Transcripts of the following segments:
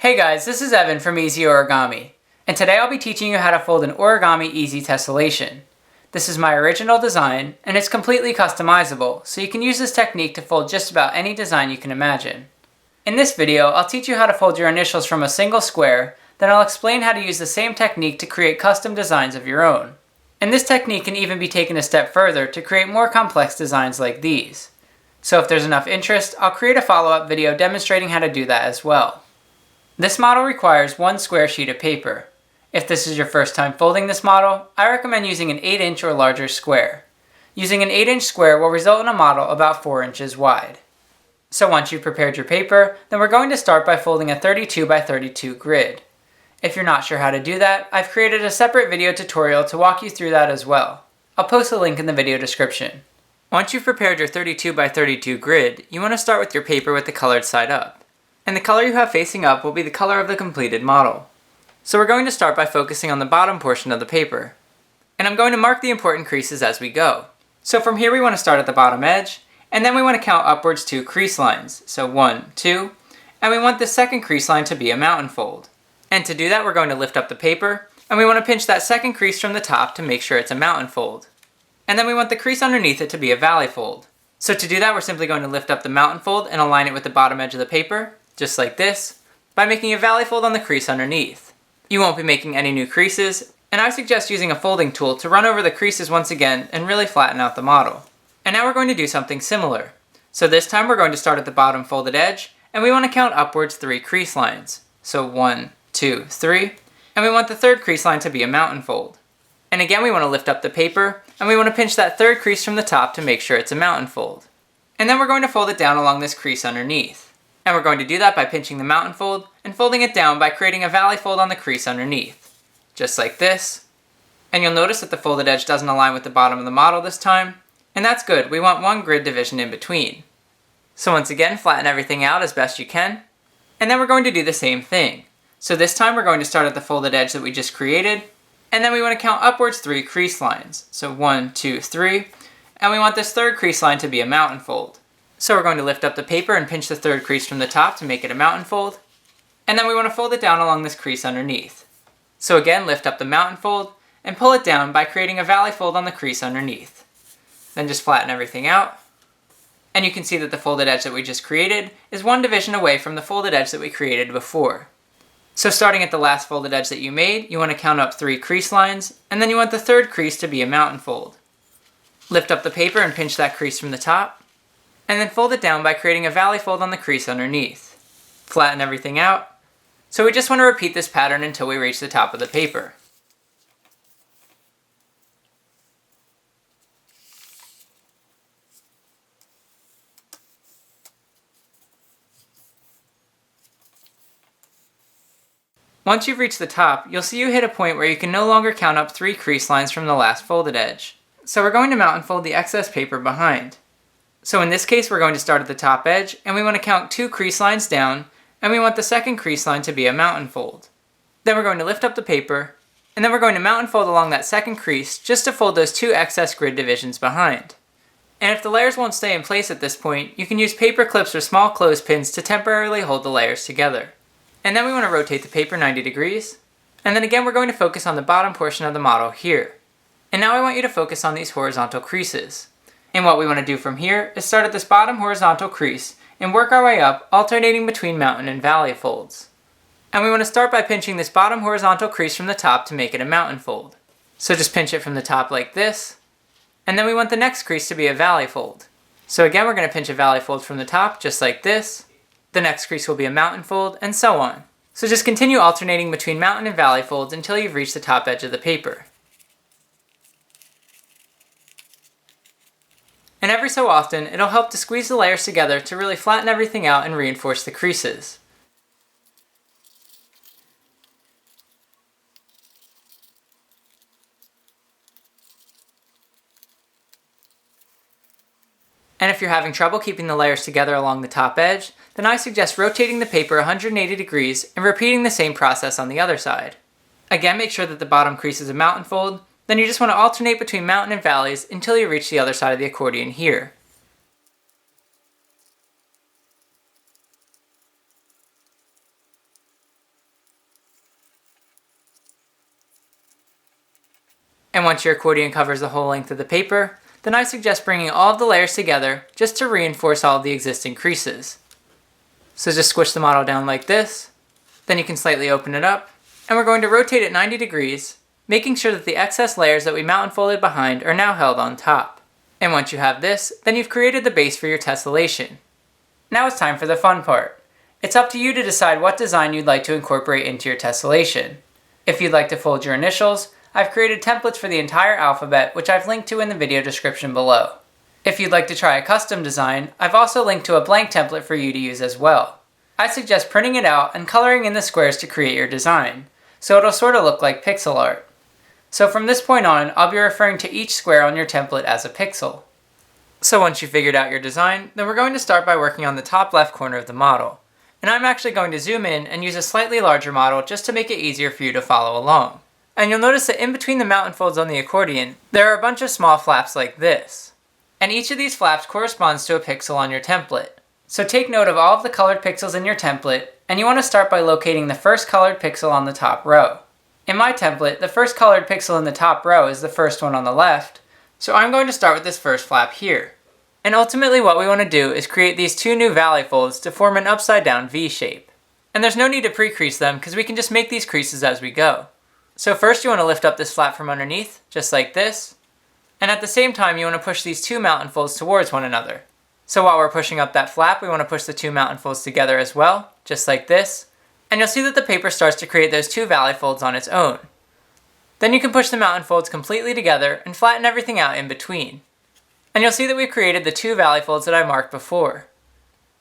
Hey guys, this is Evan from EzOrigami, and today I'll be teaching you how to fold an Origami EZ Tessellation. This is my original design, and it's completely customizable, so you can use this technique to fold just about any design you can imagine. In this video, I'll teach you how to fold your initials from a single square, then I'll explain how to use the same technique to create custom designs of your own. And this technique can even be taken a step further to create more complex designs like these. So if there's enough interest, I'll create a follow-up video demonstrating how to do that as well. This model requires one square sheet of paper. If this is your first time folding this model, I recommend using an 8-inch or larger square. Using an 8-inch square will result in a model about 4 inches wide. So once you've prepared your paper, then we're going to start by folding a 32 by 32 grid. If you're not sure how to do that, I've created a separate video tutorial to walk you through that as well. I'll post a link in the video description. Once you've prepared your 32 by 32 grid, you want to start with your paper with the colored side up. And the color you have facing up will be the color of the completed model. So we're going to start by focusing on the bottom portion of the paper. And I'm going to mark the important creases as we go. So from here we want to start at the bottom edge, and then we want to count upwards 2 crease lines. So 1, 2, and we want the second crease line to be a mountain fold. And to do that we're going to lift up the paper, and we want to pinch that second crease from the top to make sure it's a mountain fold. And then we want the crease underneath it to be a valley fold. So to do that we're simply going to lift up the mountain fold and align it with the bottom edge of the paper, just like this, by making a valley fold on the crease underneath. You won't be making any new creases, and I suggest using a folding tool to run over the creases once again and really flatten out the model. And now we're going to do something similar. So this time we're going to start at the bottom folded edge, and we want to count upwards 3 crease lines. So 1, 2, 3, and we want the third crease line to be a mountain fold. And again we want to lift up the paper, and we want to pinch that third crease from the top to make sure it's a mountain fold. And then we're going to fold it down along this crease underneath. And we're going to do that by pinching the mountain fold and folding it down by creating a valley fold on the crease underneath. Just like this. And you'll notice that the folded edge doesn't align with the bottom of the model this time. And that's good, we want one grid division in between. So once again, flatten everything out as best you can. And then we're going to do the same thing. So this time we're going to start at the folded edge that we just created. And then we want to count upwards 3 crease lines. So 1, 2, 3. And we want this third crease line to be a mountain fold. So we're going to lift up the paper and pinch the third crease from the top to make it a mountain fold. And then we want to fold it down along this crease underneath. So again, lift up the mountain fold and pull it down by creating a valley fold on the crease underneath. Then just flatten everything out. And you can see that the folded edge that we just created is one division away from the folded edge that we created before. So starting at the last folded edge that you made, you want to count up 3 crease lines, and then you want the third crease to be a mountain fold. Lift up the paper and pinch that crease from the top. And then fold it down by creating a valley fold on the crease underneath. Flatten everything out. So we just want to repeat this pattern until we reach the top of the paper. Once you've reached the top, you'll see you hit a point where you can no longer count up 3 crease lines from the last folded edge. So we're going to mountain fold the excess paper behind. So in this case, we're going to start at the top edge, and we want to count 2 crease lines down, and we want the second crease line to be a mountain fold. Then we're going to lift up the paper, and then we're going to mountain fold along that second crease just to fold those 2 excess grid divisions behind. And if the layers won't stay in place at this point, you can use paper clips or small clothespins to temporarily hold the layers together. And then we want to rotate the paper 90 degrees, and then again we're going to focus on the bottom portion of the model here. And now I want you to focus on these horizontal creases. And what we want to do from here is start at this bottom horizontal crease and work our way up, alternating between mountain and valley folds. And we want to start by pinching this bottom horizontal crease from the top to make it a mountain fold. So just pinch it from the top like this, and then we want the next crease to be a valley fold. So again we're going to pinch a valley fold from the top, just like this. The next crease will be a mountain fold, and so on. So just continue alternating between mountain and valley folds until you've reached the top edge of the paper. And every so often, it'll help to squeeze the layers together to really flatten everything out and reinforce the creases. And if you're having trouble keeping the layers together along the top edge, then I suggest rotating the paper 180 degrees and repeating the same process on the other side. Again, make sure that the bottom crease is a mountain fold. Then you just want to alternate between mountain and valleys until you reach the other side of the accordion here. And once your accordion covers the whole length of the paper, then I suggest bringing all of the layers together just to reinforce all of the existing creases. So just squish the model down like this, then you can slightly open it up, and we're going to rotate it 90 degrees, making sure that the excess layers that we mount and folded behind are now held on top. And once you have this, then you've created the base for your tessellation. Now it's time for the fun part. It's up to you to decide what design you'd like to incorporate into your tessellation. If you'd like to fold your initials, I've created templates for the entire alphabet, which I've linked to in the video description below. If you'd like to try a custom design, I've also linked to a blank template for you to use as well. I suggest printing it out and coloring in the squares to create your design, so it'll sort of look like pixel art. So from this point on, I'll be referring to each square on your template as a pixel. So once you've figured out your design, then we're going to start by working on the top left corner of the model. And I'm actually going to zoom in and use a slightly larger model just to make it easier for you to follow along. And you'll notice that in between the mount and folds on the accordion, there are a bunch of small flaps like this. And each of these flaps corresponds to a pixel on your template. So take note of all of the colored pixels in your template, and you want to start by locating the first colored pixel on the top row. In my template, the first colored pixel in the top row is the first one on the left, so I'm going to start with this first flap here. And ultimately what we want to do is create these two new valley folds to form an upside down V shape. And there's no need to pre-crease them because we can just make these creases as we go. So first you want to lift up this flap from underneath, just like this. And at the same time you want to push these two mount and folds towards one another. So while we're pushing up that flap, we want to push the two mount and folds together as well, just like this. And you'll see that the paper starts to create those two valley folds on its own. Then you can push the mount and folds completely together and flatten everything out in between. And you'll see that we've created the two valley folds that I marked before.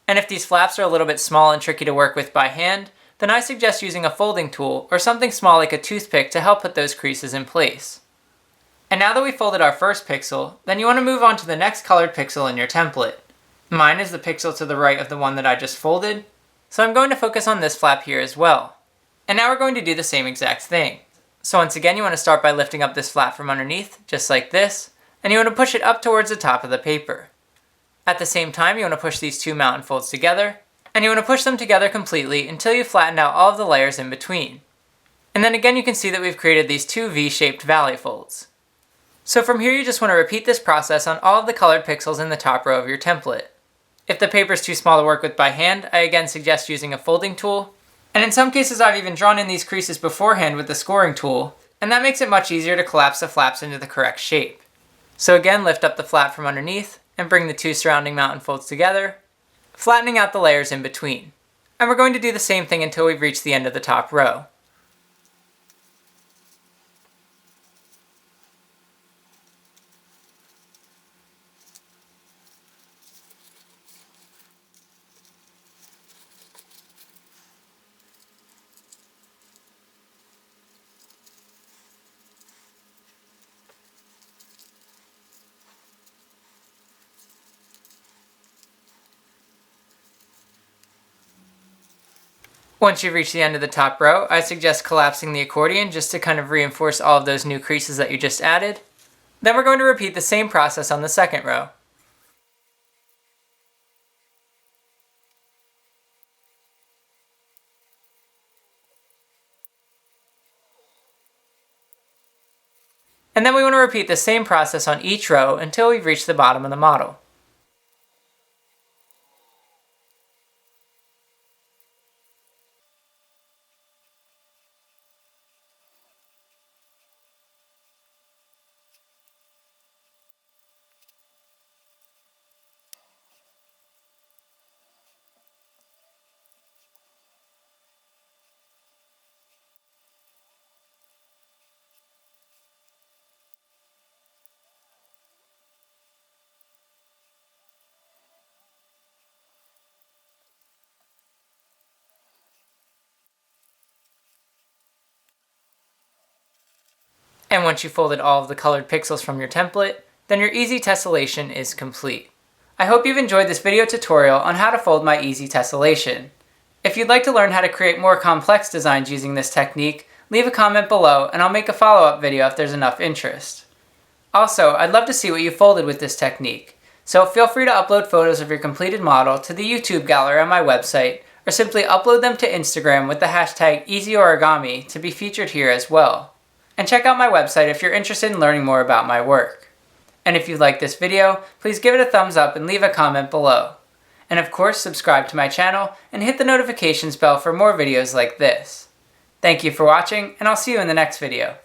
And if these flaps are a little bit small and tricky to work with by hand, then I suggest using a folding tool or something small like a toothpick to help put those creases in place. And now that we've folded our first pixel, then you want to move on to the next colored pixel in your template. Mine is the pixel to the right of the one that I just folded, so I'm going to focus on this flap here as well. And now we're going to do the same exact thing. So once again you want to start by lifting up this flap from underneath, just like this, and you want to push it up towards the top of the paper. At the same time you want to push these two mount and folds together, and you want to push them together completely until you flatten out all of the layers in between. And then again you can see that we've created these two V-shaped valley folds. So from here you just want to repeat this process on all of the colored pixels in the top row of your template. If the paper is too small to work with by hand, I again suggest using a folding tool. And in some cases I've even drawn in these creases beforehand with the scoring tool, and that makes it much easier to collapse the flaps into the correct shape. So again, lift up the flap from underneath and bring the two surrounding mount and folds together, flattening out the layers in between. And we're going to do the same thing until we've reached the end of the top row. Once you've reached the end of the top row, I suggest collapsing the accordion just to kind of reinforce all of those new creases that you just added. Then we're going to repeat the same process on the second row. And then we want to repeat the same process on each row until we've reached the bottom of the model. And once you've folded all of the colored pixels from your template, then your EZ Tessellation is complete. I hope you've enjoyed this video tutorial on how to fold my EZ Tessellation. If you'd like to learn how to create more complex designs using this technique, leave a comment below and I'll make a follow-up video if there's enough interest. Also, I'd love to see what you folded with this technique, so feel free to upload photos of your completed model to the YouTube gallery on my website, or simply upload them to Instagram with the hashtag EzOrigami to be featured here as well. And check out my website if you're interested in learning more about my work. And if you like this video, please give it a thumbs up and leave a comment below. And of course, subscribe to my channel and hit the notifications bell for more videos like this. Thank you for watching, and I'll see you in the next video.